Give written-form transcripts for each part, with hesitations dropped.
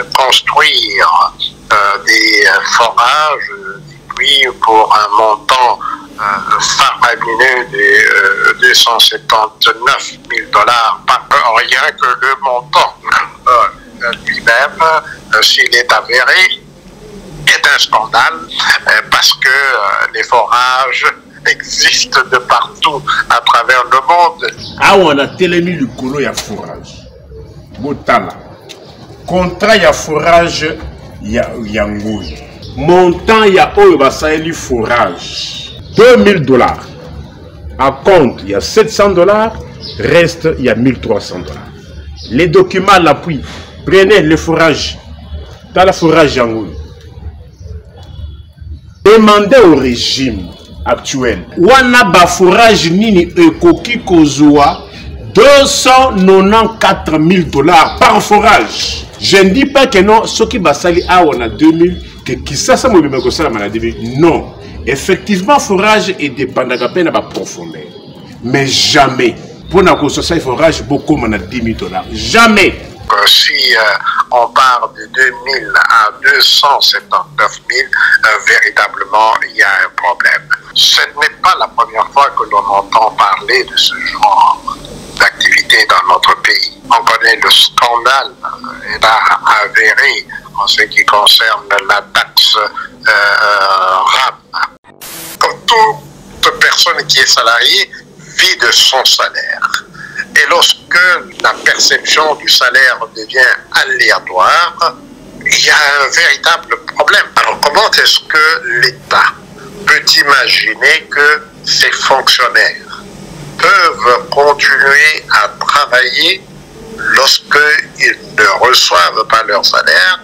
construire des forages, des puits pour un montant faramineux de 279 000 $, pas rien que le montant lui-même, s'il est avéré, est un scandale parce que les forages existent de partout à travers le monde. Ah, on a télémi le colo ya forage. Botala. Contrat ya forage ya Ngui. Montant ya oyo basaeli forage. 2 000 $. À compte, il y a 700 $. Reste, il y a 1 300 $. Les documents l'appui. Prenez le forage. Dans la forage Yangoui. Demandez au régime actuel. Wana ba forage nini ekoki kozwa 294 000 $ par forage. Je ne dis pas que non, ce qui basali a on a 2000 que qui ça ça me ko sala maladie. Non. Effectivement, forage est dépendant à peine à profondeur. Mais jamais, pour la construction, forage beaucoup moins de 10 000 $. Jamais. Si on part de 2000 à 279 000, véritablement, il y a un problème. Ce n'est pas la première fois que l'on entend parler de ce genre d'activité dans notre pays. On connaît le scandale avéré en ce qui concerne la taxe RAM. Comme toute personne qui est salariée vit de son salaire. Et lorsque la perception du salaire devient aléatoire, il y a un véritable problème. Alors comment est-ce que l'État peut imaginer que ces fonctionnaires peuvent continuer à travailler lorsqu'ils ne reçoivent pas leur salaire?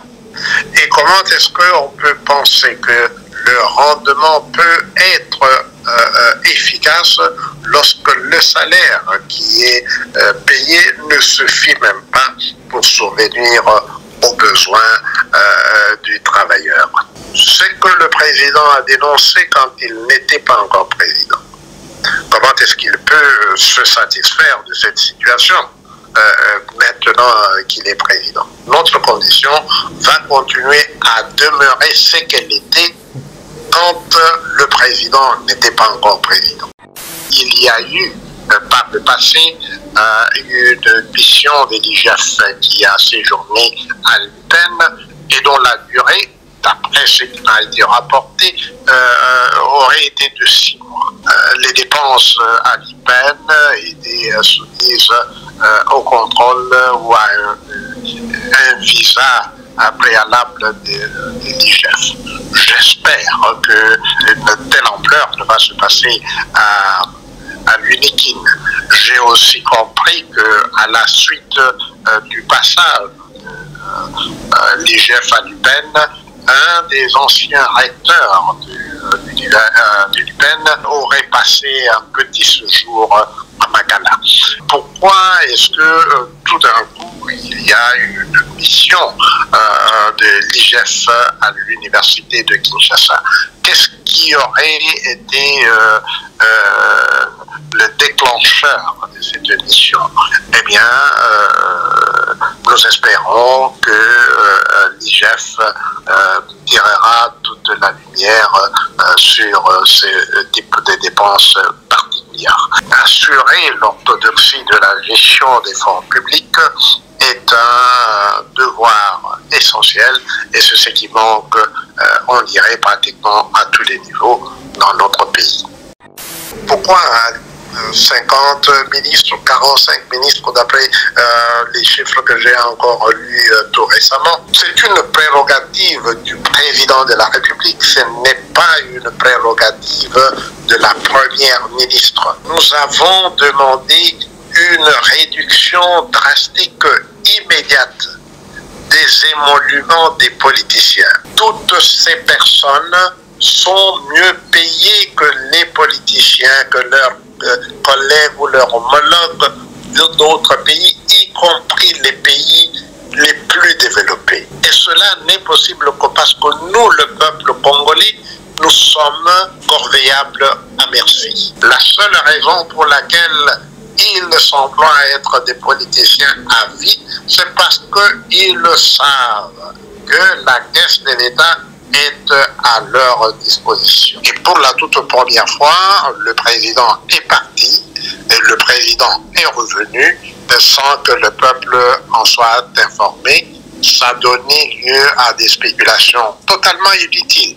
Et comment est-ce qu'on peut penser que le rendement peut être efficace lorsque le salaire qui est payé ne suffit même pas pour subvenir aux besoins du travailleur? Ce que le président a dénoncé quand il n'était pas encore président. Comment est-ce qu'il peut se satisfaire de cette situation maintenant qu'il est président? Notre condition va continuer à demeurer ce qu'elle était quand le président n'était pas encore président. Il y a eu par le passé une mission de l'IGF qui a séjourné à l'UPEN et dont la durée, d'après ce qui a été rapporté, aurait été de 6 mois. Les dépenses à l'IPEN étaient soumises au contrôle ou à un visa préalable de l'IGF. J'espère qu'une telle ampleur ne va se passer à l'UNIKIN. J'ai aussi compris qu'à la suite du passage de l'IGF à l'UPEN, un des anciens recteurs de l'UPEN aurait passé un petit séjour à Magala. Pourquoi est-ce que tout d'un coup il y a une mission de l'IGF à l'université de Kinshasa? Qu'est-ce qui aurait été le déclencheur de cette mission? Eh bien, nous espérons que l'IGF tirera toute la lumière sur ce type de dépenses particulières. Assurer l'orthodoxie de la gestion des fonds publics est un devoir essentiel et c'est ce qui manque, on dirait, pratiquement à tous les niveaux dans notre pays. Pourquoi 50 ministres, 45 ministres d'après les chiffres que j'ai encore lus tout récemment? C'est une prérogative du président de la République, ce n'est pas une prérogative de la première ministre. Nous avons demandé une réduction drastique immédiate des émoluments des politiciens. Toutes ces personnes sont mieux payées que les politiciens, que leurs collègues ou leurs homologues d'autres pays, y compris les pays les plus développés. Et cela n'est possible que parce que nous, le peuple congolais, nous sommes corvéables à merci. La seule raison pour laquelle ils s'emploient à être des politiciens à vie, c'est parce qu'ils savent que la caisse de l'État est à leur disposition. Et pour la toute première fois, le président est parti et le président est revenu sans que le peuple en soit informé. Ça donnait lieu à des spéculations totalement inutiles,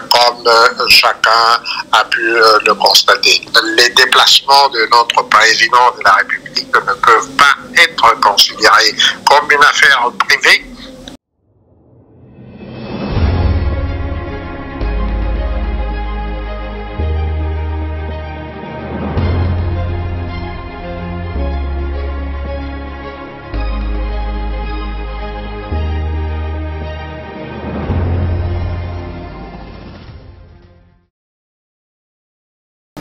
comme chacun a pu le constater. Les déplacements de notre président de la République ne peuvent pas être considérés comme une affaire privée.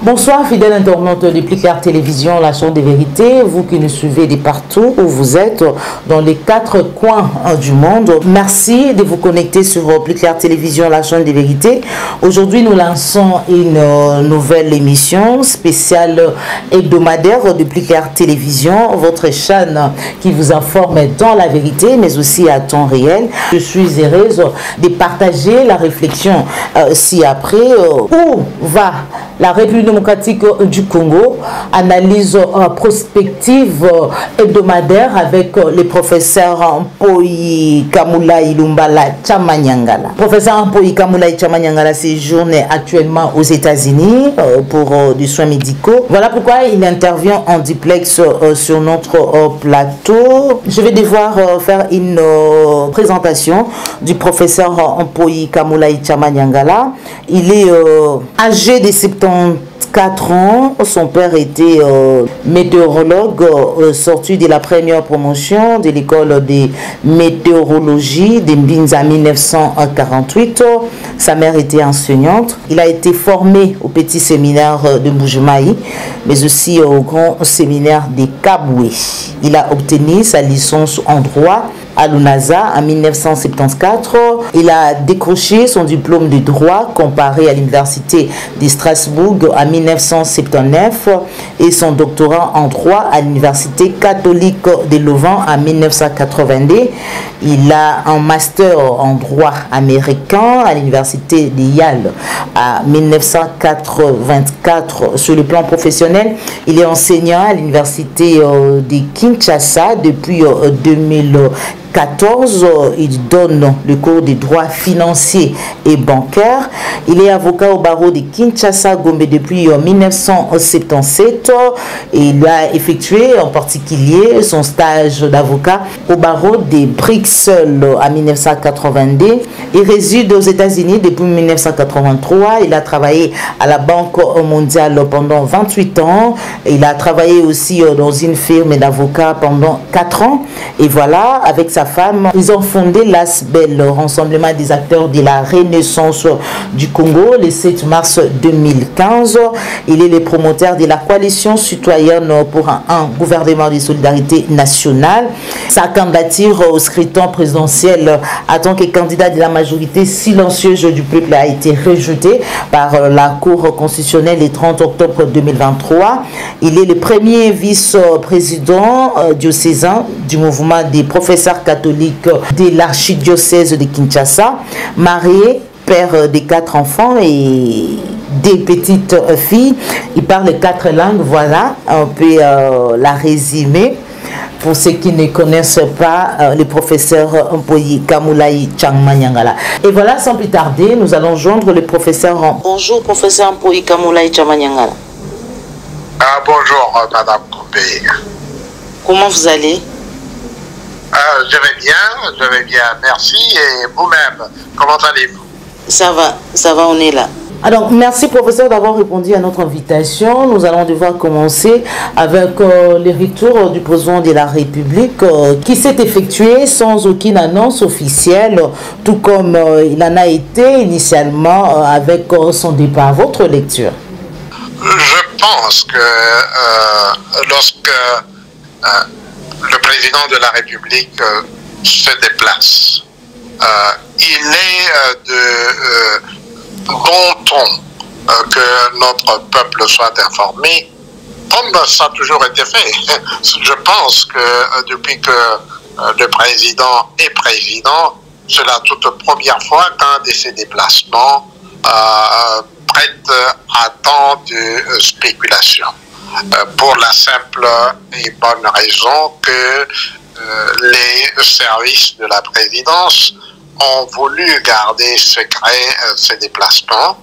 Bonsoir fidèles internautes de Plus Clair Télévision, la chaîne des vérités, vous qui nous suivez de partout où vous êtes, dans les 4 coins du monde. Merci de vous connecter sur Plus Clair Télévision, la chaîne des vérités. Aujourd'hui, nous lançons une nouvelle émission spéciale hebdomadaire de Plus Clair Télévision, votre chaîne qui vous informe dans la vérité, mais aussi à temps réel. Je suis heureuse de partager la réflexion ci-après. Où va la République démocratique du Congo? Analyse prospective hebdomadaire avec le professeur Mpoyi Kamulayi Lumbala Tchamanyangala. Professeur Mpoyi Kamulayi Tchamanyangala séjourne actuellement aux États-Unis pour des soins médicaux. Voilà pourquoi il intervient en duplex sur notre plateau. Je vais devoir faire une présentation du professeur Mpoyi Kamulayi Tchamanyangala. Il est âgé de 74 ans, son père était météorologue, sorti de la première promotion de l'école de météorologie de Mbinza en 1948. Sa mère était enseignante. Il a été formé au petit séminaire de Mbujimayi, mais aussi au grand séminaire de Kabwe. Il a obtenu sa licence en droit à l'UNASA en 1974. Il a décroché son diplôme de droit comparé à l'université de Strasbourg en 1979 et son doctorat en droit à l'université catholique de Louvain en 1982. Il a un master en droit américain à l'université de Yale en 1984. Sur le plan professionnel, il est enseignant à l'université de Kinshasa depuis 2014. Il donne le cours de droit financier et bancaire. Il est avocat au barreau de Kinshasa Gombe depuis 1977 et il a effectué en particulier son stage d'avocat au barreau de Bruxelles en 1982. Il réside aux États-Unis depuis 1983. Il a travaillé à la Banque mondiale pendant 28 ans. Il a travaillé aussi dans une firme d'avocats pendant 4 ans. Et voilà, avec sa femme, ils ont fondé l'ASBEL, le Rassemblement des acteurs de la Renaissance du Congo, le 7 mars 2015. Il est le promoteur de la coalition citoyenne pour un gouvernement de solidarité nationale. Sa candidature au scrutin présidentiel en tant que candidat de la majorité silencieuse du peuple a été rejetée par la Cour constitutionnelle le 30 octobre 2023. Il est le premier vice-président diocésain du mouvement des professeurs catholiques de l'archidiocèse de Kinshasa, marié, père de 4 enfants et des petites filles. Il parle 4 langues, voilà, on peut la résumer. Pour ceux qui ne connaissent pas le professeur Mpoyi Kamulayi Tchamanyangala. Et voilà, sans plus tarder, nous allons joindre le professeur. Bonjour, professeur Mpoyi Kamulayi Tchamanyangala. Bonjour, Madame Koubé. Comment vous allez? Je vais bien, merci. Et vous-même, comment allez-vous? Ça va, on est là. Alors, merci professeur d'avoir répondu à notre invitation. Nous allons devoir commencer avec le retour du président de la République qui s'est effectué sans aucune annonce officielle, tout comme il en a été initialement avec son départ. Votre lecture? Je pense que lorsque le président de la République se déplace, il est de bon ton que notre peuple soit informé Comme ça a toujours été fait. Je pense que depuis que le président est président, c'est la toute première fois qu'un de ses déplacements prête à tant de spéculation. Pour la simple et bonne raison que les services de la présidence ont voulu garder secret ces déplacements.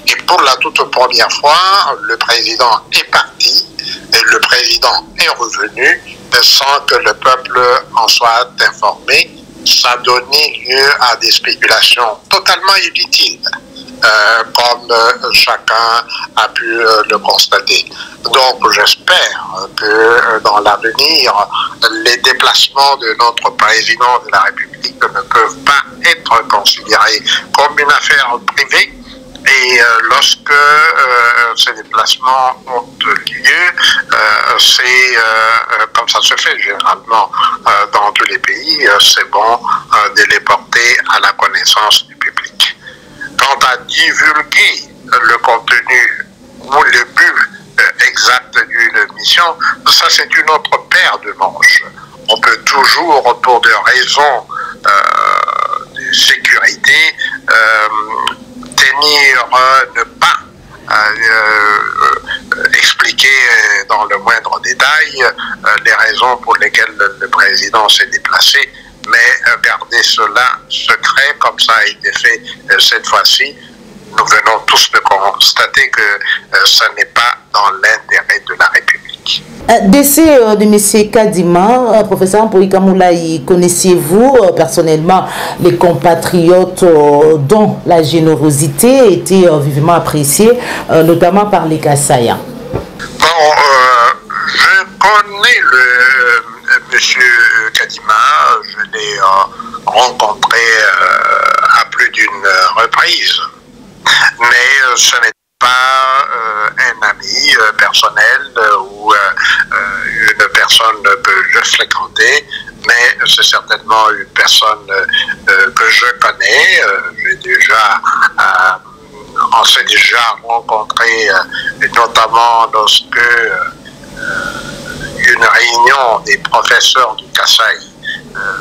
Et pour la toute première fois, le président est parti et le président est revenu sans que le peuple en soit informé. Ça a donné lieu à des spéculations totalement inutiles, comme chacun a pu le constater. Donc j'espère que dans l'avenir, les déplacements de notre président de la République ne peuvent pas être considérés comme une affaire privée. Et lorsque ces déplacements ont lieu, c'est comme ça se fait généralement dans tous les pays, c'est bon de les porter à la connaissance du public. Quant à divulguer le contenu ou le but exact d'une mission, ça c'est une autre paire de manches. On peut toujours, pour des raisons de sécurité, ne pas expliquer dans le moindre détail les raisons pour lesquelles le président s'est déplacé, mais garder cela secret comme ça a été fait cette fois-ci. Nous venons tous de constater que ce n'est pas dans l'intérêt de la République. Décès de M. Kadima, professeur Mpoika Moulaye, connaissiez-vous personnellement les compatriotes dont la générosité était vivement appréciée, notamment par les Kassaïens? Bon, je connais M. Kadima, je l'ai rencontré à plus d'une reprise, mais ce n'est pas un ami personnel ou une personne que je fréquentais, mais c'est certainement une personne que je connais. On s'est déjà rencontré, notamment lorsque une réunion des professeurs du Kasaï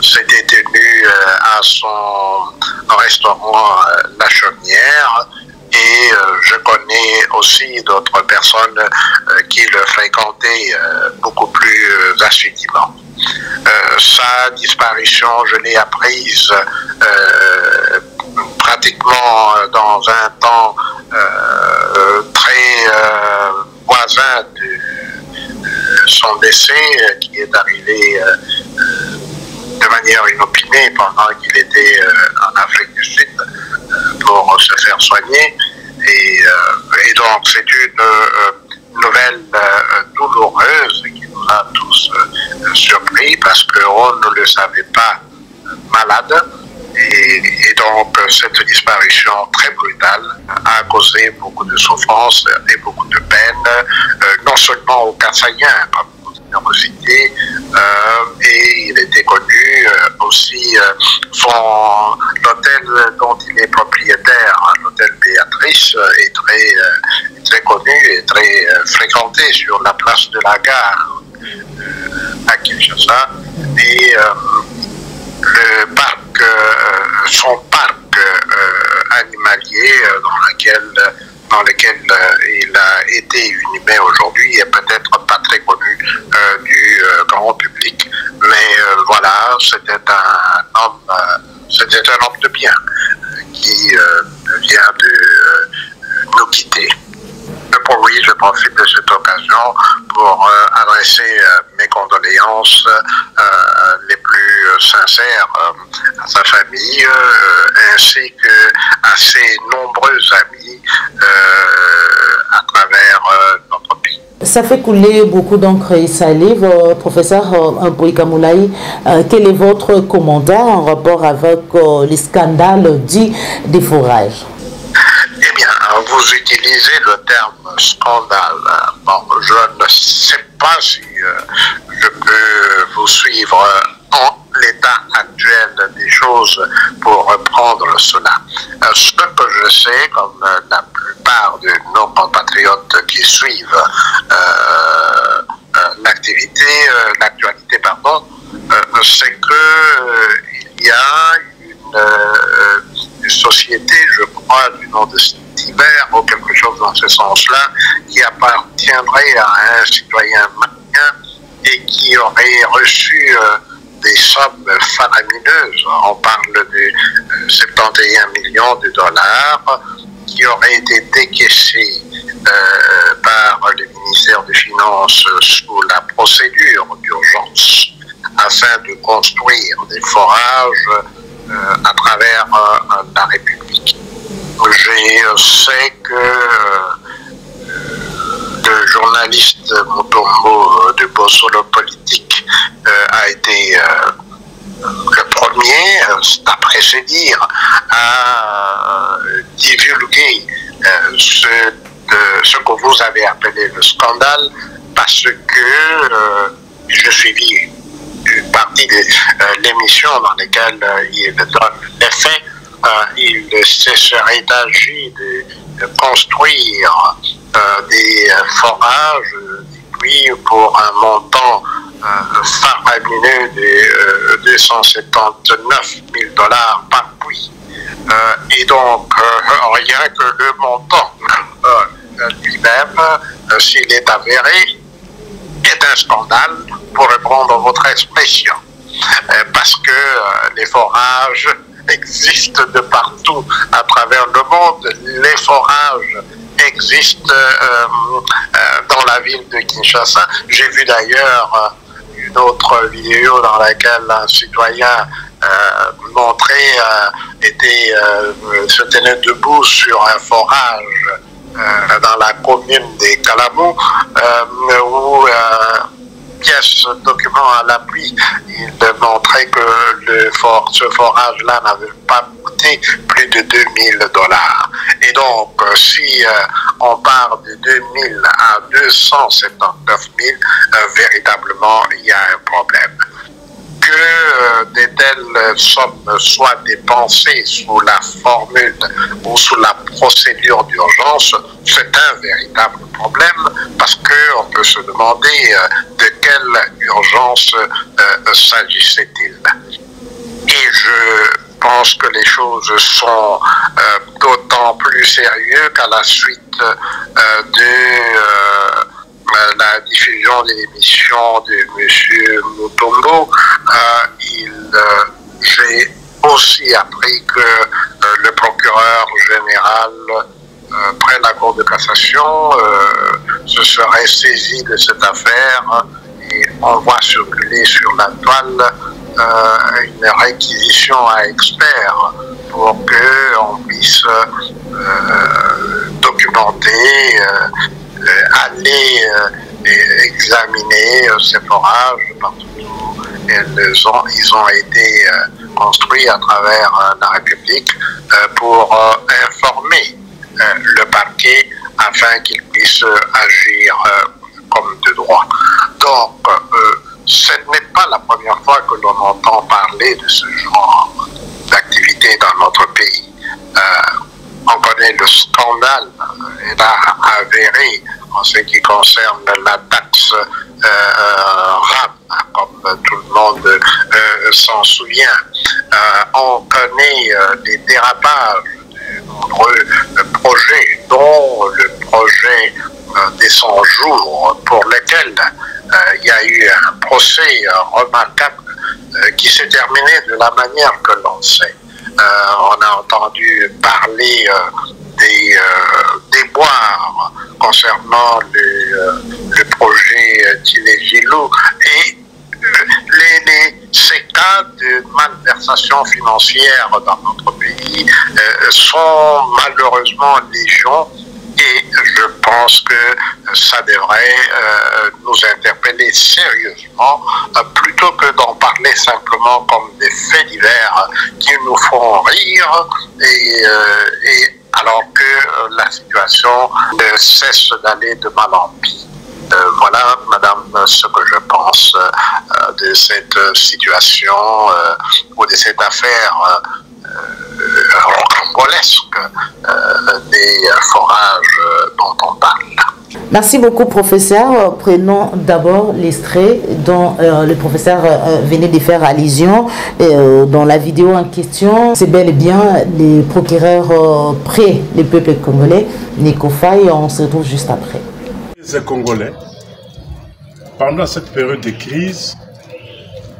s'était tenue à son restaurant La Chaumière. Et je connais aussi d'autres personnes qui le fréquentaient beaucoup plus assidûment. Sa disparition, je l'ai apprise pratiquement dans un temps très voisin de son décès, qui est arrivé de manière inopinée pendant qu'il était en Afrique du Sud pour se faire soigner. Et donc c'est une nouvelle douloureuse qui nous a tous surpris parce qu'on ne le savait pas malade. Et donc cette disparition très brutale a causé beaucoup de souffrance et beaucoup de peine, non seulement aux Kassaïens, comme générosité, et il était connu aussi, l'hôtel dont il est propriétaire, l'hôtel Béatrice, est très connu et très fréquenté sur la place de la Gare à Kinshasa. Et le parc, son parc animalier dans lequel il a été inhumé aujourd'hui est peut-être pas très connu du grand public, mais voilà, c'était un homme de bien qui vient de nous quitter. Oui, je profite de cette occasion pour adresser mes condoléances les plus sincères à sa famille ainsi qu'à ses nombreux amis à travers notre pays. Ça fait couler beaucoup d'encre et salive. Professeur Mpoika Moulaye, quel est votre commentaire en rapport avec les scandales dits des forages? Eh bien, vous utilisez le terme scandale. Bon, je ne sais pas si je peux vous suivre en l'état actuel des choses pour reprendre cela. Ce que je sais, comme la plupart de nos compatriotes qui suivent l'actualité, c'est que il y a une société, je crois, du nom de Stiver ou quelque chose dans ce sens-là, qui appartiendrait à un citoyen malien et qui aurait reçu des sommes faramineuses. On parle de 71 millions de dollars qui auraient été décaissés par le ministère des Finances sous la procédure d'urgence afin de construire des forages à travers la République. Je sais que le journaliste Mutombo de Bosolo Politique a été le premier, d'après ses dires, à divulguer ce que vous avez appelé le scandale, parce que je suivis une partie de l'émission dans laquelle il donne les faits. Il se serait agi de construire des forages, puis pour un montant faramineux de 279 000 dollars par puits. Et donc, rien que le montant lui-même, s'il est avéré, est un scandale, pour reprendre votre expression. Parce que les forages existent de partout à travers le monde. Les forages existent dans la ville de Kinshasa. J'ai vu d'ailleurs une autre vidéo dans laquelle un citoyen se tenait debout sur un forage dans la commune des Kalamou, où pièce document à l'appui, il montrait que ce forage-là n'avait pas coûté plus de 2000 dollars. Et donc, si on part de 2000 à 279 000, véritablement, il y a un problème. Que de telles sommes soient dépensées sous la formule ou sous la procédure d'urgence, c'est un véritable problème, parce qu'on peut se demander de quelle urgence s'agissait-il. Et je pense que les choses sont d'autant plus sérieuses qu'à la suite de la diffusion de l'émission de M. Mutombo, j'ai aussi appris que le procureur général près la Cour de cassation se serait saisi de cette affaire, et on voit circuler sur la toile une réquisition à experts pour qu'on puisse documenter, aller examiner ces forages partout où ils ont été construits à travers la République pour informer le parquet afin qu'il puisse agir comme de droit. Donc, ce n'est pas la première fois que l'on entend parler de ce genre d'activité dans notre pays. On connaît le scandale avéré en ce qui concerne la taxe RAM, comme tout le monde s'en souvient. On connaît les dérapages de nombreux projets, dont le projet des 100 jours, pour lequel il y a eu un procès remarquable qui s'est terminé de la manière que l'on sait. On a entendu parler des déboires concernant le projet Tilé-Gilou, et ces cas de malversation financière dans notre pays sont malheureusement légion, et je pense que ça devrait nous interpeller sérieusement, plutôt que d'en parler simplement comme des faits divers qui nous font rire, et alors que la situation ne cesse d'aller de mal en pis. Voilà, madame, ce que je pense de cette situation ou de cette affaire rocambolesques des forages dont on parle. Merci beaucoup, professeur. Prenons d'abord l'extrait dont le professeur venait de faire allusion dans la vidéo en question. C'est bel et bien les procureurs près les peuples congolais. Nico Faye, on se retrouve juste après. Les Congolais, pendant cette période de crise,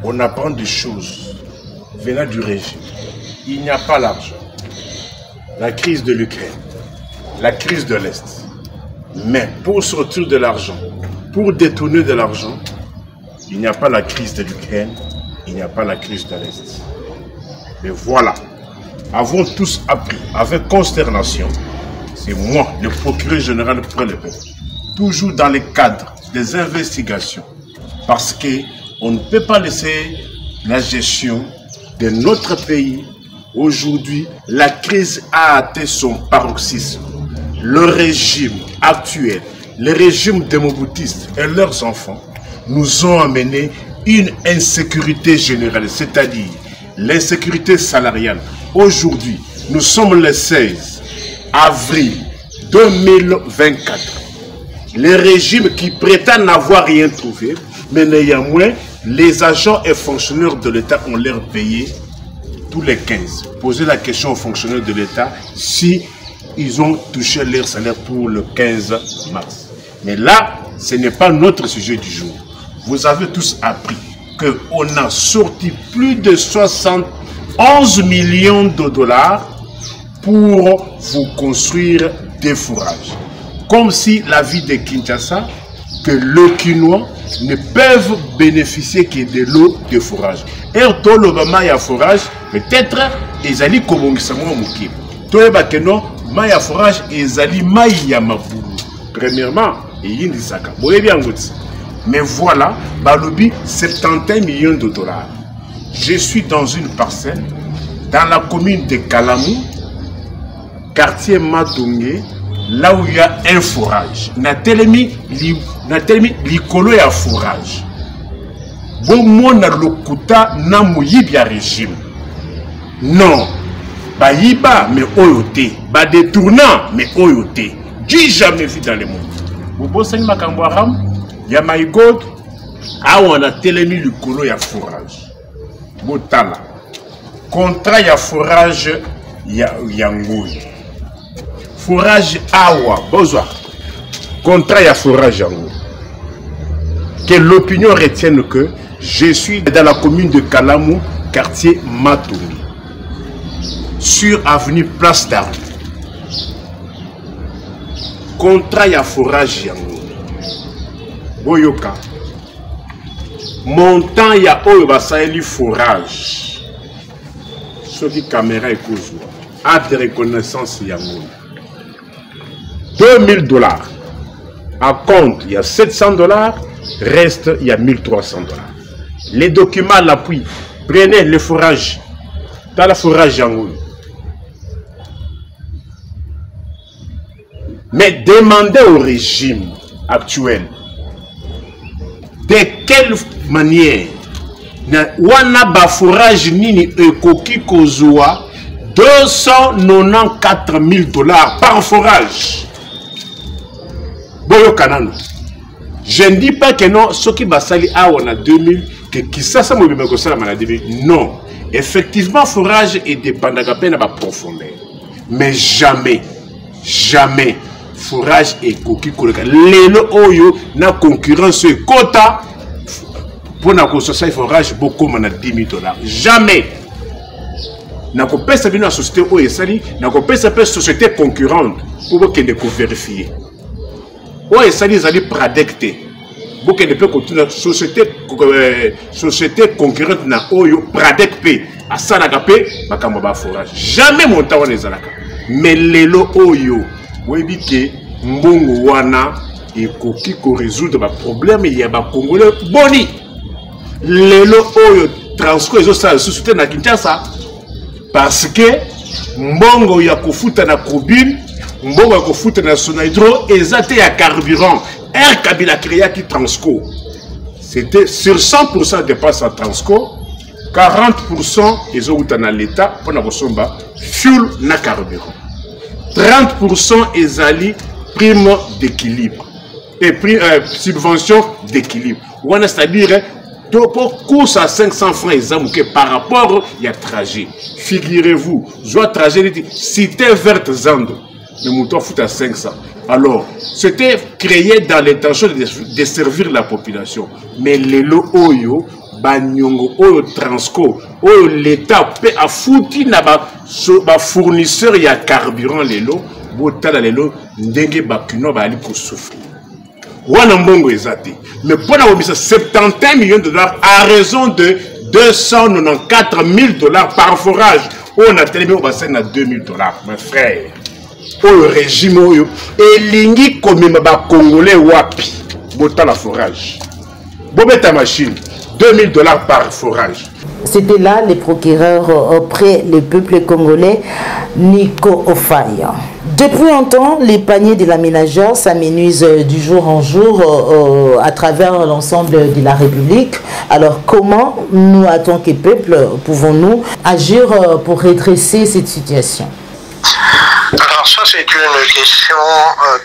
on apprend des choses venant du régime. Il n'y a pas l'argent. La crise de l'Ukraine, la crise de l'Est. Mais pour sortir de l'argent, pour détourner de l'argent, il n'y a pas la crise de l'Ukraine, il n'y a pas la crise de l'Est. Mais voilà, avons tous appris avec consternation, c'est moi, le procureur général près le peuple, toujours dans le cadre des investigations, parce qu'on ne peut pas laisser la gestion de notre pays. Aujourd'hui, la crise a atteint son paroxysme. Le régime actuel, les régimes démoboutistes et leurs enfants nous ont amené une insécurité générale, c'est-à-dire l'insécurité salariale. Aujourd'hui, nous sommes le 16 avril 2024. Les régimes qui prétendent n'avoir rien trouvé, mais néanmoins, les agents et fonctionnaires de l'État ont l'air payé tous les 15. Posez la question aux fonctionnaires de l'État si ils ont touché leur salaire pour le 15 mars. Mais là, ce n'est pas notre sujet du jour. Vous avez tous appris qu'on a sorti plus de 71 millions de dollars pour vous construire des fourrages. Comme si la vie de Kinshasa, que le Quinois ne peuvent bénéficier que de l'eau de fourrage. Et tout l'Obama y a fourrage, peut-être, ils allaient comme on s'en moque. Tout le bakeno, Maya forage et Zali Maya Mabou. Premièrement, mais voilà, Balobi, 71 millions de dollars. Je suis dans une parcelle, dans la commune de Kalamou, quartier Madongé, là où il y a un forage. Natelemi likolo ya forage. Bon, mon lokuta na mouyibia régime. Non. Baïba, mais oyote. Ba détournant, mais oyote. J'ai jamais vu dans le monde. Vous bossez Makambouaram, ya Maïgod, ah on a télémi le colo ya forage. Botala. Contrat ya forage ya Yangoui. Forage awa, besoin. Contrat ya forage Yangoui. Que l'opinion retienne que je suis dans la commune de Kalamou, quartier Matoumi. Sur avenue Place d'Armes. Contrat ya forage yango. Boyoka. Montant ya oyo basaeli forage. Soki caméra ekozwa. Acte de reconnaissance yango. 2000 $. À compte, il y a 700 $. Reste, il y a 1300 $. Les documents à l'appui. Prenez le forage. Dans la forage yango. Mais demandez au régime actuel de quelle manière wana ba forage nini ekoki kozwa 294 000 $ par forage. Boyo kanano. Je ne dis pas que non, ce qui basali a on a 2000 que qui ça ça mobile ko sala mana 2000. Non, effectivement forage est dépendant à peine à profondeur. Mais jamais forage et coquille koleka lelo oyo na concurrence quota pour na construction forage beaucoup mana 10 000 $. Jamais na ko pesa bino société oyo sali na ko pesa pe société concurrente pour que ne ko vérifier oyo sali zali pradecte pour que ne peut continuer société concurrente na oyo pradecte a salaka pe makambo ba forage jamais monta wana ezalaka mais lelo oyo oui, que mbongo wana ekoki ko résoudre ba problème ya ba congolais boni lelo oyo transco ezo sa société na Kinshasa parce que mbongo ya kofuta na Kobin mbongo ya kofuta na Sonhydro ezate ya carburant Air Kabila créa qui transco c'était sur 100% de passe à transco 40% ils ont dans l'État pour la fuel na carburant. 30% ils allaient prime d'équilibre et subvention d'équilibre. C'est-à-dire pour course à 500 francs par rapport à trajet. Figurez-vous, je dois trajet cité verte Zando, le mouton fout à 500. Alors, c'était créé dans l'intention de servir la population. Mais les lots Oyo, Banyongo, Oyo Transco, Oyo l'État a foutu na fournisseur y a carburant les lots, botala les lots, ndenge bakuno ba ali pour souffrir. Mais pour la 71 millions de dollars à raison de 294 000 dollars par forage. On a tellement bassin à 2 000 dollars, mes frères. Au régime, et l'ingi comme ma congolais wapi, botta la forage. Bobeta machine, 2 000 dollars par forage. C'était là les procureurs auprès le peuple congolais, Nico Ofaï. Depuis un temps, les paniers de la ménagère s'amenuisent du jour en jour à travers l'ensemble de la République. Alors comment nous, en tant que peuple, pouvons-nous agir pour redresser cette situation? Alors ça, c'est une question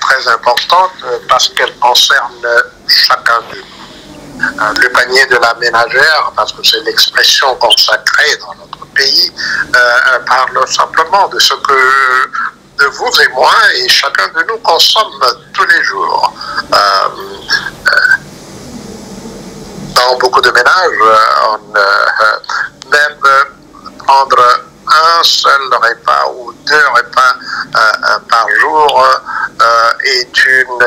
très importante parce qu'elle concerne chacun de nous. Le panier de la ménagère, parce que c'est l'expression consacrée dans notre pays, parle simplement de ce que vous et moi et chacun de nous consomme tous les jours. Dans beaucoup de ménages, même prendre un seul repas ou 2 repas par jour est une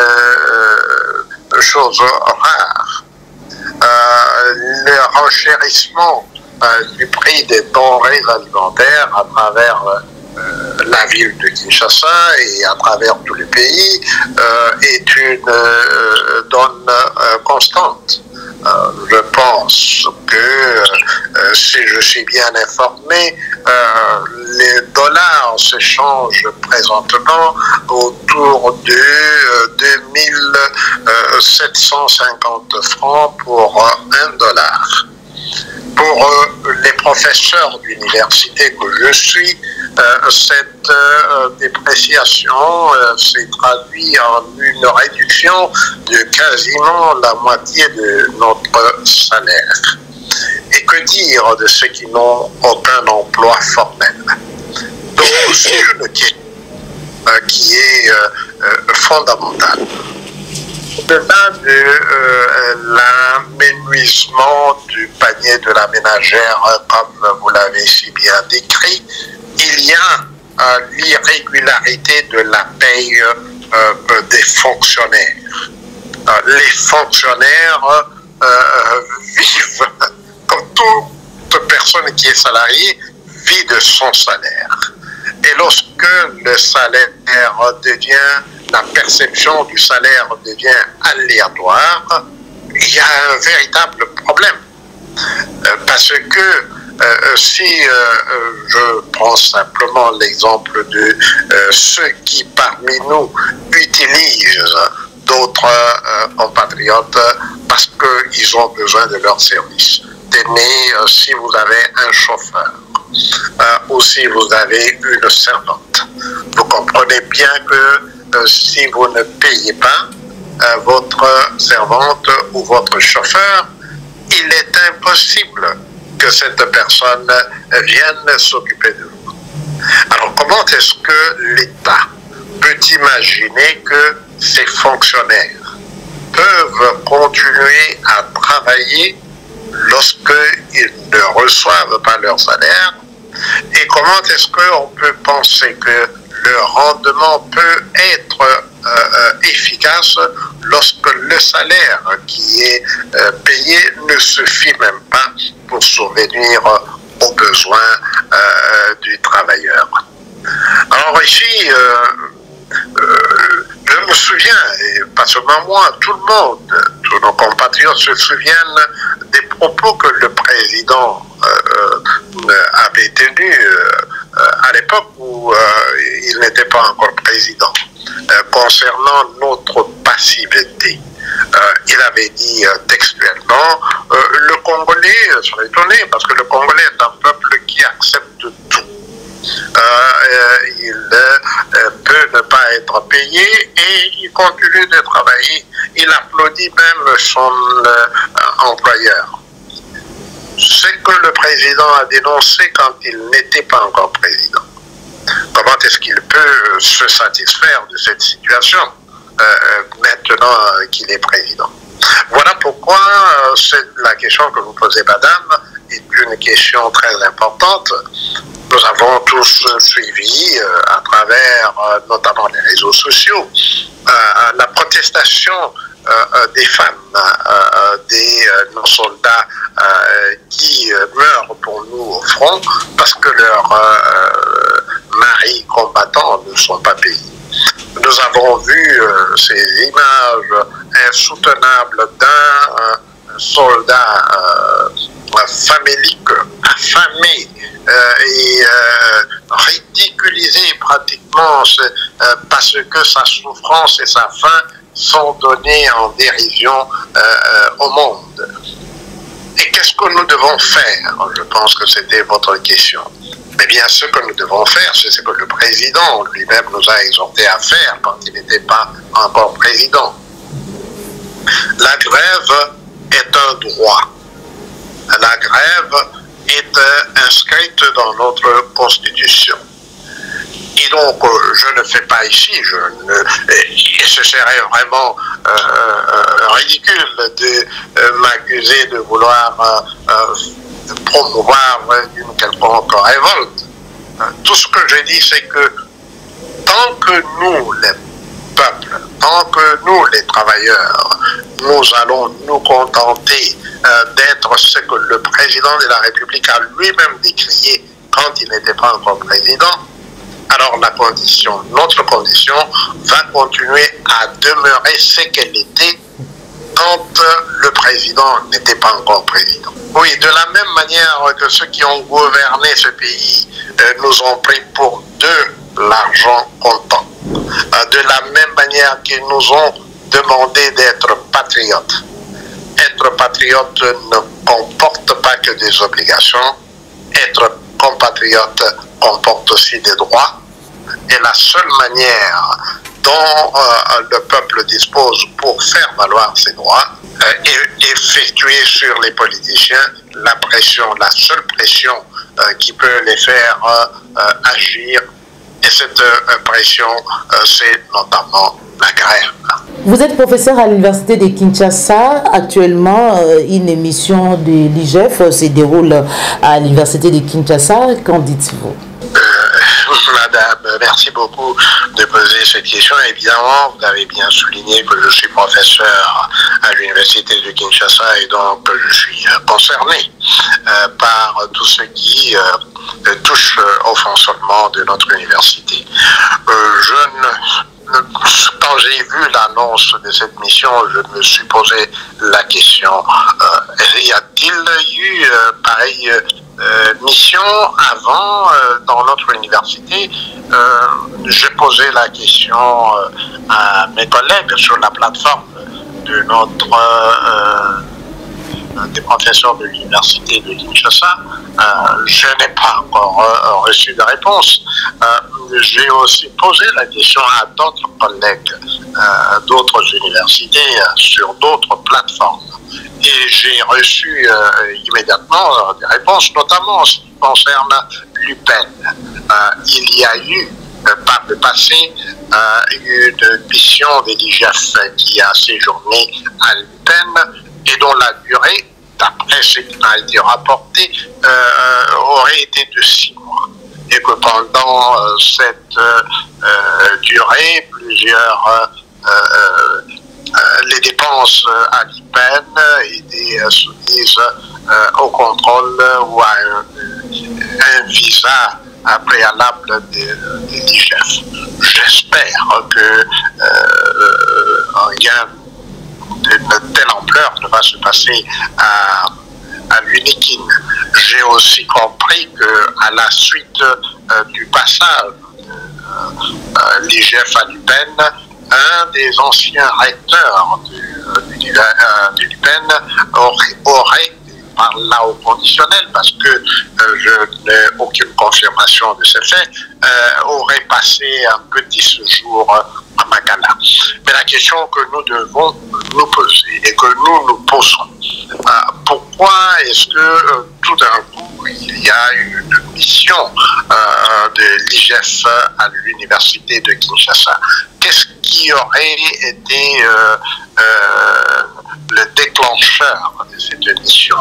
chose rare. Le renchérissement du prix des denrées alimentaires à travers la ville de Kinshasa et à travers tout le pays est une donne constante. Je pense que si je suis bien informé, les dollars s'échangent présentement autour de 2750 francs pour $1. Pour les professeurs d'université que je suis, cette dépréciation s'est traduite en une réduction de quasiment la moitié de notre salaire. Et que dire de ceux qui n'ont aucun emploi formel? Donc c'est une question qui est fondamentale. Au-delà de l'amenuisement du panier de la ménagère, comme vous l'avez si bien décrit, il y a l'irrégularité de la paye des fonctionnaires. Les fonctionnaires vivent, comme toute personne qui est salariée, vit de son salaire. Et lorsque le salaire devient, la perception du salaire devient aléatoire, il y a un véritable problème. Parce que si je prends simplement l'exemple de ceux qui parmi nous utilisent d'autres compatriotes parce qu'ils ont besoin de leurs services. Tenez, si vous avez un chauffeur ou si vous avez une servante, vous comprenez bien que si vous ne payez pas votre servante ou votre chauffeur, il est impossible que cette personne vienne s'occuper de vous. Alors comment est-ce que l'État peut imaginer que ces fonctionnaires peuvent continuer à travailler lorsqu'ils ne reçoivent pas leur salaire? Et comment est-ce qu'on peut penser que le rendement peut être efficace lorsque le salaire qui est payé ne suffit même pas pour survenir aux besoins du travailleur? Alors ici, je me souviens, et pas seulement moi, tout le monde, tous nos compatriotes se souviennent des propos que le président avait tenus à l'époque où il n'était pas encore président, concernant notre passivité. Il avait dit textuellement, le Congolais serait étonné parce que le Congolais est un peuple qui accepte tout. Il peut ne pas être payé et il continue de travailler. Il applaudit même son employeur. Ce que le président a dénoncé quand il n'était pas encore président. Comment est-ce qu'il peut se satisfaire de cette situation maintenant qu'il est président? Voilà pourquoi c'est la question que vous posez, madame, est une question très importante. Nous avons tous suivi à travers notamment les réseaux sociaux la protestation des femmes, nos soldats qui meurent pour nous au front parce que leurs maris combattants ne sont pas payés. Nous avons vu ces images insoutenables d'un soldat famélique, affamé et ridiculisé pratiquement parce que sa souffrance et sa faim sont données en dérision au monde. Et qu'est-ce que nous devons faire? Je pense que c'était votre question. Eh bien, ce que nous devons faire, c'est ce que le président lui-même nous a exhorté à faire quand il n'était pas encore président. La grève est un droit. La grève est inscrite dans notre Constitution. Et donc, je ne fais pas ici, et ce serait vraiment ridicule de m'accuser de vouloir promouvoir une quelconque révolte. Tout ce que je dis, c'est que tant que nous, les peuples, tant que nous, les travailleurs, nous allons nous contenter d'être ce que le président de la République a lui-même décrié quand il n'était pas encore président, alors notre condition va continuer à demeurer ce qu'elle était quand le président n'était pas encore président. Oui, de la même manière que ceux qui ont gouverné ce pays nous ont pris pour de l'argent comptant. De la même manière qu'ils nous ont demandé d'être patriotes. Être patriote ne comporte pas que des obligations. Être compatriote comporte aussi des droits. Et la seule manière dont le peuple dispose pour faire valoir ses droits et effectuer sur les politiciens la pression, la seule pression qui peut les faire agir. Et cette pression, c'est notamment la grève. Vous êtes professeur à l'université de Kinshasa. Actuellement, une émission de l'IGF se déroule à l'université de Kinshasa. Qu'en dites-vous? Madame, merci beaucoup de poser cette question. Évidemment, vous avez bien souligné que je suis professeur à l'université de Kinshasa et donc je suis concerné par tout ce qui touche au fonctionnement de notre université. Quand j'ai vu l'annonce de cette mission, je me suis posé la question, y a-t-il eu pareille mission avant dans notre université? J'ai posé la question à mes collègues sur la plateforme de des professeurs de l'université de Kinshasa. Je n'ai pas encore reçu de réponse. J'ai aussi posé la question à d'autres collègues d'autres universités sur d'autres plateformes. Et j'ai reçu immédiatement des réponses, notamment en ce qui concerne l'UPEN. Il y a eu par le passé une mission de l'IGF qui a séjourné à l'UPEN et dont la durée, d'après ce qui m'a été rapporté, aurait été de 6 mois. Et que pendant cette durée, les dépenses à l'IPEN étaient soumises au contrôle ou à un visa préalable de l'IGF. J'espère que rien de telle ampleur ne va se passer à l'UNIKIN. J'ai aussi compris qu'à la suite du passage de l'IGF à l'UPEN, un des anciens recteurs de l'UPEN aurait, par là au conditionnel, parce que je n'ai aucune confirmation de ce fait, aurait passé un petit séjour à Makala. Mais la question que nous devons nous poser et que nous nous posons, pourquoi est-ce que tout d'un coup il y a une mission de l'IGF à l'université de Kinshasa? Qu'est-ce qui aurait été le déclencheur de cette mission?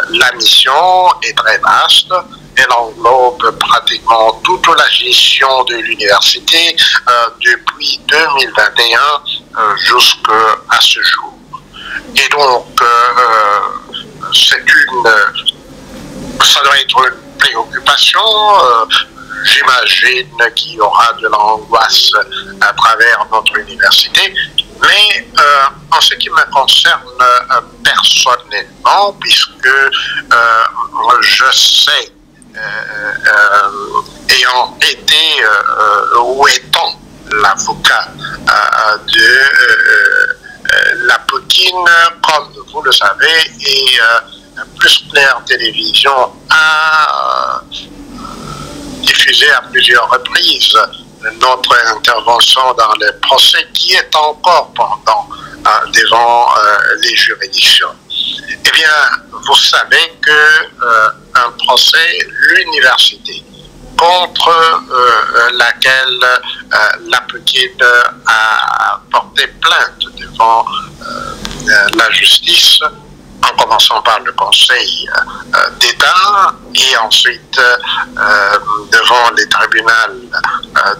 La mission est très vaste. Elle englobe pratiquement toute la gestion de l'université depuis 2021 jusqu'à ce jour. Et donc, ça doit être une préoccupation. J'imagine qu'il y aura de l'angoisse à travers notre université. Mais en ce qui me concerne personnellement, puisque je sais, ayant été ou étant l'avocat de la Poutine, comme vous le savez, et Plus Clair Télévision a diffusé à plusieurs reprises notre intervention dans le procès qui est encore pendant devant les juridictions. Eh bien, vous savez que un procès, l'université, contre laquelle la Poutine a porté plainte devant la justice, en commençant par le Conseil d'État et ensuite devant les tribunaux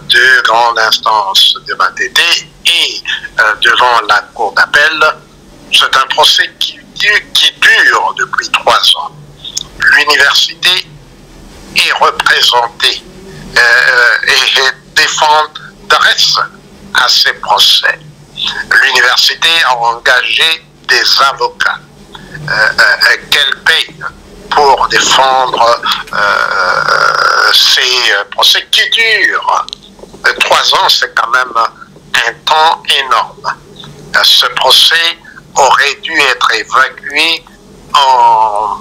de grande instance de Matete et devant la Cour d'appel. C'est un procès qui dure depuis 3 ans. L'université est représentée et défendresse à ces procès. L'université a engagé des avocats qu'elle paye pour défendre ces procès qui durent. 3 ans, c'est quand même un temps énorme. Ce procès aurait dû être évacué en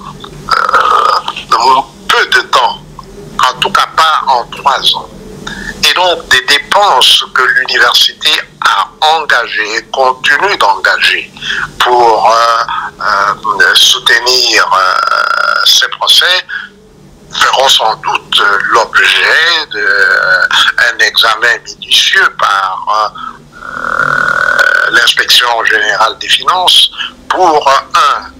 peu de temps, en tout cas pas en 3 ans. Et donc des dépenses que l'université a engagées et continue d'engager pour soutenir ces procès feront sans doute l'objet d'un examen minutieux par l'inspection générale des finances pour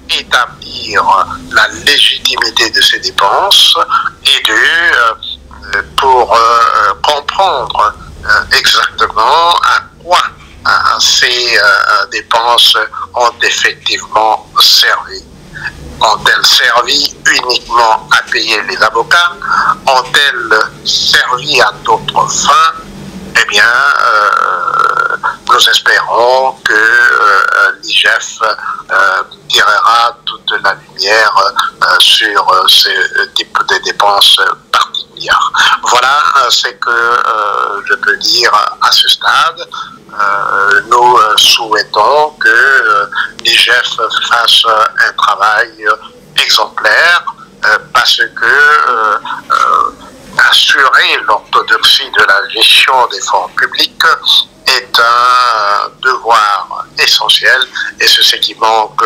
établir la légitimité de ces dépenses et pour comprendre exactement à quoi ces dépenses ont effectivement servi. Ont-elles servi uniquement à payer les avocats? Ont-elles servi à d'autres fins? Eh bien, nous espérons que l'IGF tirera toute la lumière sur ce type de dépenses particulières. Voilà ce que je peux dire à ce stade. Nous souhaitons que l'IGF fasse un travail exemplaire parce que assurer l'orthodoxie de la gestion des fonds publics est un devoir essentiel et c'est ce qui manque,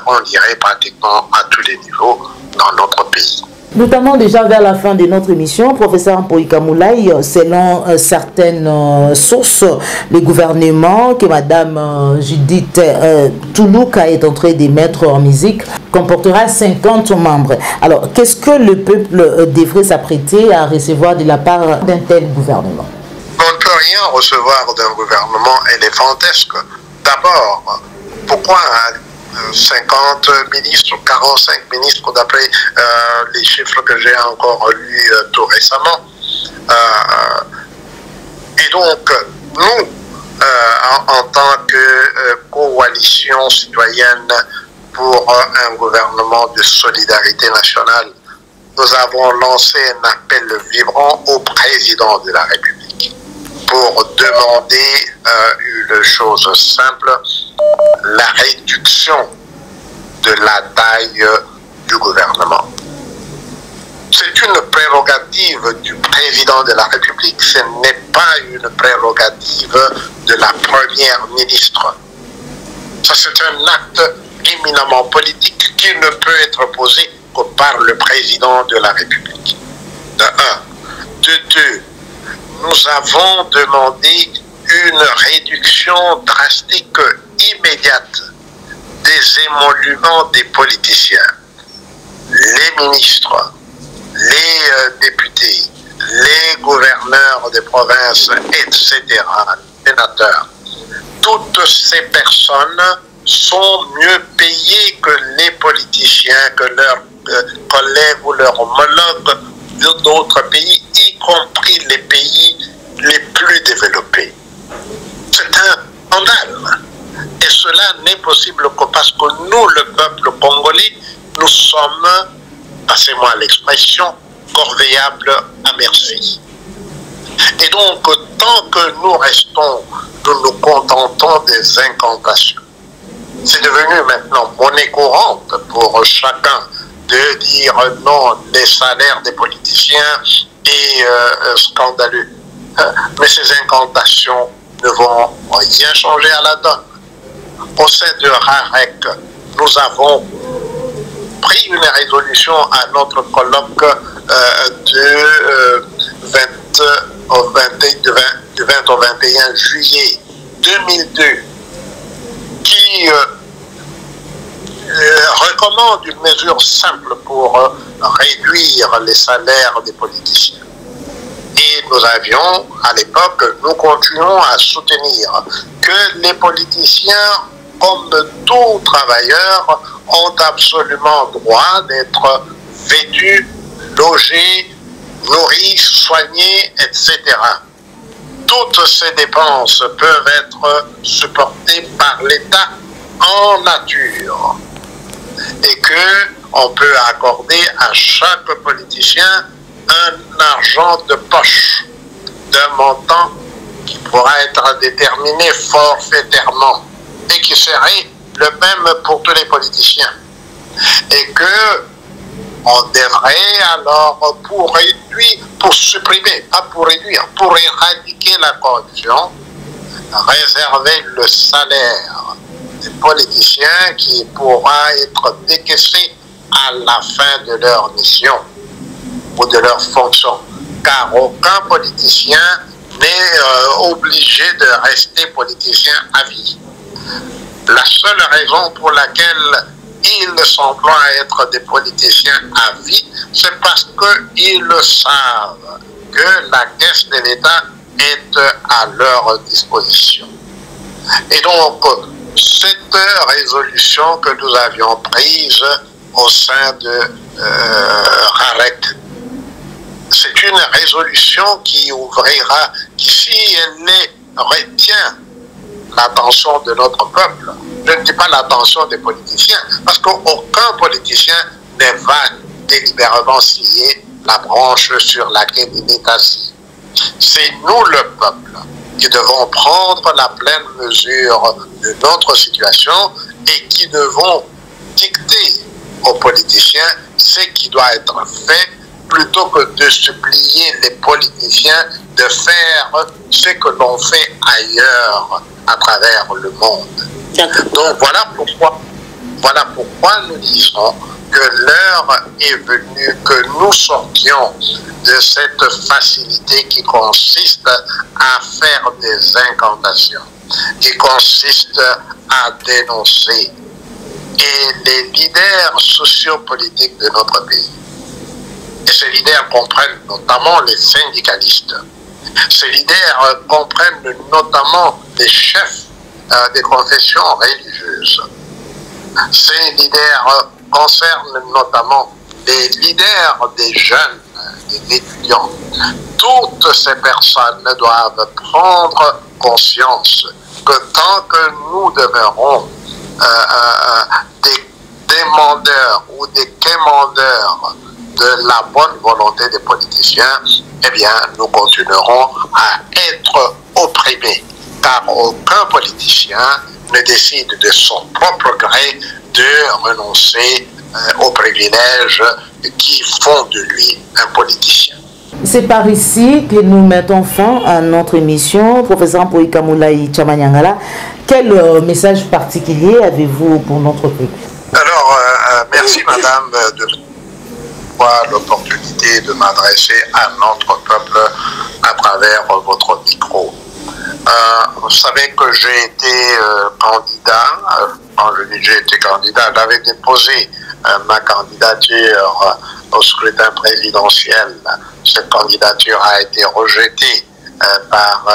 on dirait, pratiquement à tous les niveaux dans notre pays. Notamment déjà vers la fin de notre émission, professeur Mpoika Moulaye, selon certaines sources, le gouvernement que Madame Judith Toulouka est en train de mettre en musique comportera 50 membres. Alors, qu'est-ce que le peuple devrait s'apprêter à recevoir de la part d'un tel gouvernement? On ne peut rien recevoir d'un gouvernement éléphantesque. D'abord, pourquoi 50 ministres, 45 ministres d'après les chiffres que j'ai encore lus tout récemment. Et donc, nous, en tant que coalition citoyenne pour un gouvernement de solidarité nationale, nous avons lancé un appel vibrant au président de la République pour demander une chose simple, la réduction de la taille du gouvernement. C'est une prérogative du président de la République, ce n'est pas une prérogative de la première ministre. Ça, c'est un acte éminemment politique qui ne peut être posé que par le président de la République. De un. De deux, nous avons demandé une réduction drastique immédiate des émoluments des politiciens, les ministres, les députés, les gouverneurs des provinces, etc., les sénateurs. Toutes ces personnes sont mieux payées que les politiciens, que leurs collègues ou leurs homologues d'autres pays, y compris les pays les plus développés. C'est un scandale. Et cela n'est possible que parce que nous, le peuple congolais, nous sommes, passez-moi l'expression, corvéables à merci. Et donc, tant que nous restons, nous nous contentons des incantations. C'est devenu maintenant monnaie courante pour chacun de dire non, les salaires des politiciens est scandaleux. Mais ces incantations ne vont rien changer à la donne. Au sein de RAREC, nous avons pris une résolution à notre colloque du 20 au 21 juillet 2002 qui recommande une mesure simple pour réduire les salaires des politiciens. Et nous avions, à l'époque, nous continuons à soutenir que les politiciens, comme tout travailleur, ont absolument droit d'être vêtus, logés, nourris, soignés, etc. Toutes ces dépenses peuvent être supportées par l'État en nature et qu'on peut accorder à chaque politicien un argent de poche d'un montant qui pourra être déterminé forfaitairement et qui serait le même pour tous les politiciens. Et que on devrait alors, pour supprimer, pas pour réduire, pour éradiquer la corruption, réserver le salaire des politiciens qui pourra être décaissé à la fin de leur mission ou de leur fonction. Car aucun politicien n'est obligé de rester politicien à vie. La seule raison pour laquelle ils s'emploient à être des politiciens à vie, c'est parce qu'ils savent que la caisse de l'État est à leur disposition. Et donc, cette résolution que nous avions prise au sein de RAREC, c'est une résolution qui ouvrira, qui si elle retient l'attention de notre peuple, je ne dis pas l'attention des politiciens, parce qu'aucun politicien ne va délibérément scier la branche sur laquelle il est assis. C'est nous, le peuple, qui devons prendre la pleine mesure de notre situation et qui devons dicter aux politiciens ce qui doit être fait, plutôt que de supplier les politiciens de faire ce que l'on fait ailleurs à travers le monde. Donc voilà pourquoi nous disons que l'heure est venue que nous sortions de cette facilité qui consiste à faire des incantations, qui consiste à dénoncer. Et les leaders sociopolitiques de notre pays, et ces leaders comprennent notamment les syndicalistes, ces leaders comprennent notamment les chefs des confessions religieuses. Ces leaders concernent notamment les leaders des jeunes, des étudiants. Toutes ces personnes doivent prendre conscience que tant que nous demeurons des demandeurs ou des quémandeurs de la bonne volonté des politiciens, eh bien, nous continuerons à être opprimés. Car aucun politicien ne décide de son propre gré de renoncer aux privilèges qui font de lui un politicien. C'est par ici que nous mettons fin à notre émission. Professeur Mpoika Moulaye Tchamanyangala, quel message particulier avez-vous pour notre public? Alors, merci madame de l'opportunité de m'adresser à notre peuple à travers votre micro. Vous savez que j'ai été candidat, quand je dis j'ai été candidat, j'avais déposé ma candidature au scrutin présidentiel. Cette candidature a été rejetée par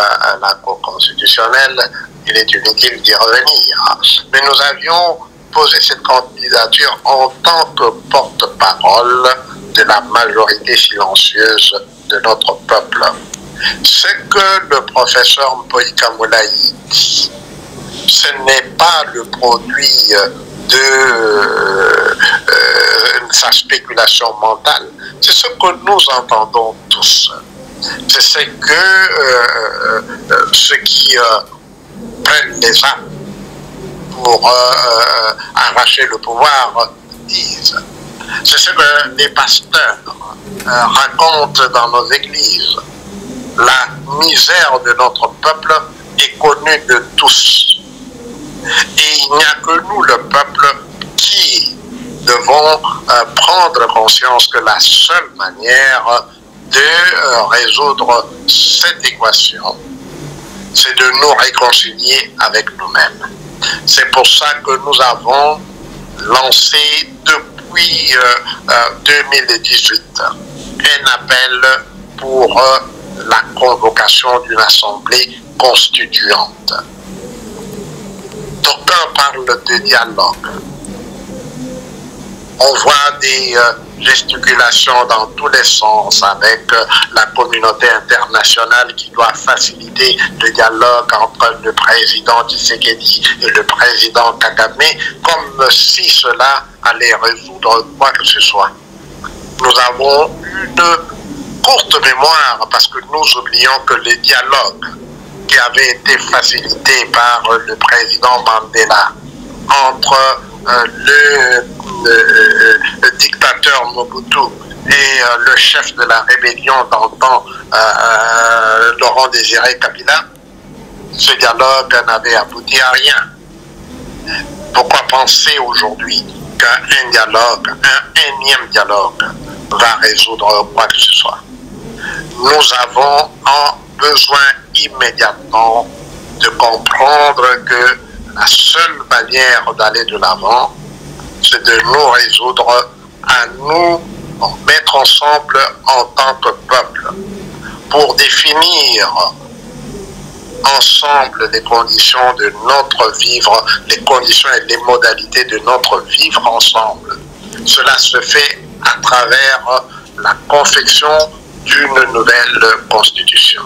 la Cour constitutionnelle. Il est inutile d'y revenir. Mais nous avions posé cette candidature en tant que porte-parole de la majorité silencieuse de notre peuple. Ce que le professeur Mpoika Moulaye dit, ce n'est pas le produit de sa spéculation mentale, c'est ce que nous entendons tous. C'est ce que ceux qui prennent les armes pour arracher le pouvoir disent. C'est ce que les pasteurs racontent dans nos églises. La misère de notre peuple est connue de tous. Et il n'y a que nous, le peuple, qui devons prendre conscience que la seule manière de résoudre cette équation, c'est de nous réconcilier avec nous-mêmes. C'est pour ça que nous avons lancé depuis 2018 un appel pour la convocation d'une assemblée constituante. D'aucuns parlent de dialogue. On voit des gesticulations dans tous les sens avec la communauté internationale qui doit faciliter le dialogue entre le président Tshisekedi et le président Kagame, comme si cela allait résoudre quoi que ce soit. Nous avons une courte mémoire parce que nous oublions que le dialogue qui avait été facilité par le président Mandela entre le dictateur Mobutu et le chef de la rébellion d'antan, Laurent Désiré Kabila, ce dialogue n'avait abouti à rien. Pourquoi penser aujourd'hui qu'un dialogue, un énième dialogue, va résoudre quoi que ce soit? Nous avons besoin immédiatement de comprendre que la seule manière d'aller de l'avant, c'est de nous résoudre à nous mettre ensemble en tant que peuple pour définir ensemble les conditions de notre vivre, les conditions et les modalités de notre vivre ensemble. Cela se fait à travers la confection d'une nouvelle constitution.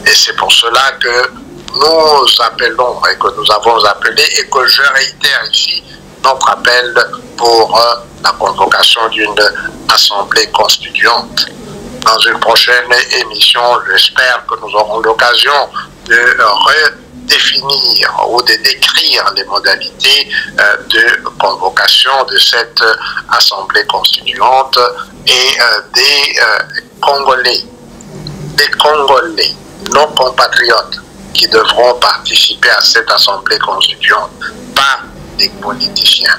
Et c'est pour cela que nous appelons et que nous avons appelé et que je réitère ici notre appel pour la convocation d'une assemblée constituante. Dans une prochaine émission, j'espère que nous aurons l'occasion de redéfinir ou de décrire les modalités de convocation de cette assemblée constituante et des Congolais, nos compatriotes qui devront participer à cette assemblée constituante, pas des politiciens,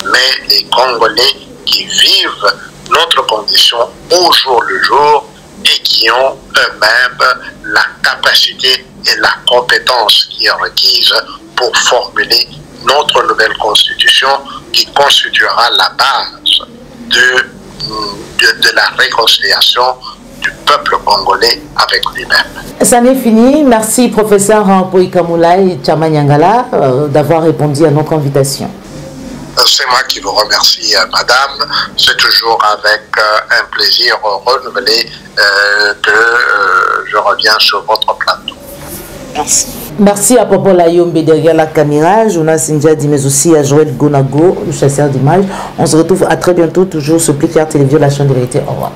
mais les Congolais qui vivent notre condition au jour le jour et qui ont eux-mêmes la capacité et la compétence qui est requise pour formuler notre nouvelle constitution qui constituera la base de la réconciliation du peuple congolais avec lui-même. Ça n'est fini. Merci professeur Mpoika Moulaye Tchamanyangala d'avoir répondu à notre invitation. C'est moi qui vous remercie, madame. C'est toujours avec un plaisir renouvelé que je reviens sur votre plateau. Merci. Merci à Papa Layombe derrière la caméra, Jonas Sindiadi, mais aussi à Joël Gonago, le chasseur d'images. On se retrouve à très bientôt, toujours sur Plicard Télévision, la chaîne de vérité. Au revoir.